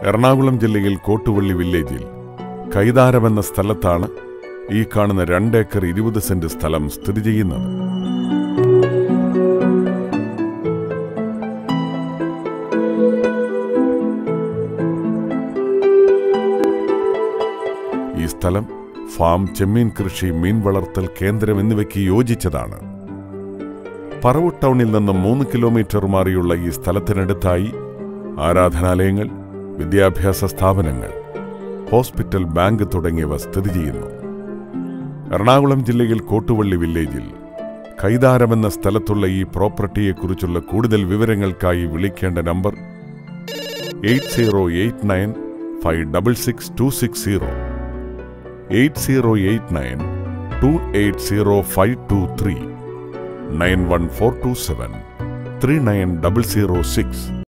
എറണാകുളം ജില്ലയിൽ കോട്ടുവള്ളി വില്ലേജിൽ കൈതാരമെന്ന സ്ഥലത്താണ് ഈ കാണുന്ന 2 ഏക്കർ 20 സെന്റ് സ്ഥലം സ്ഥിതി ചെയ്യുന്നത്. ഈ സ്ഥലം ഫാം, ചെമ്മീൻ കൃഷി, മീൻ വളർത്തൽ കേന്ദ്രം എന്നിവയ്ക്ക് യോജിച്ചതാണ്. പറവൂർ ടൗണിൽ നിന്നും 3 കിലോമീറ്റർ മാറിയുള്ള ഈ സ്ഥലത്തിനടുത്തായി ആരാധനാലയങ്ങൾ, വിദ്യാഭ്യാസ സ്ഥാപനങ്ങൾ, ഹോസ്പിറ്റൽ, ബാങ്ക് തുടങ്ങിയവ സ്ഥിതി ചെയ്യുന്നു. എറണാകുളം ജില്ലയിൽ കോട്ടുവള്ളി വില്ലേജിൽ കൈതാരമെന്ന സ്ഥലത്തുള്ള ഈ പ്രോപ്പർട്ടിയെക്കുറിച്ചുള്ള കൂടുതൽ വിവരങ്ങൾക്കായി വിളിക്കേണ്ട നമ്പർ 8089566260, 8089280523, 91427390006.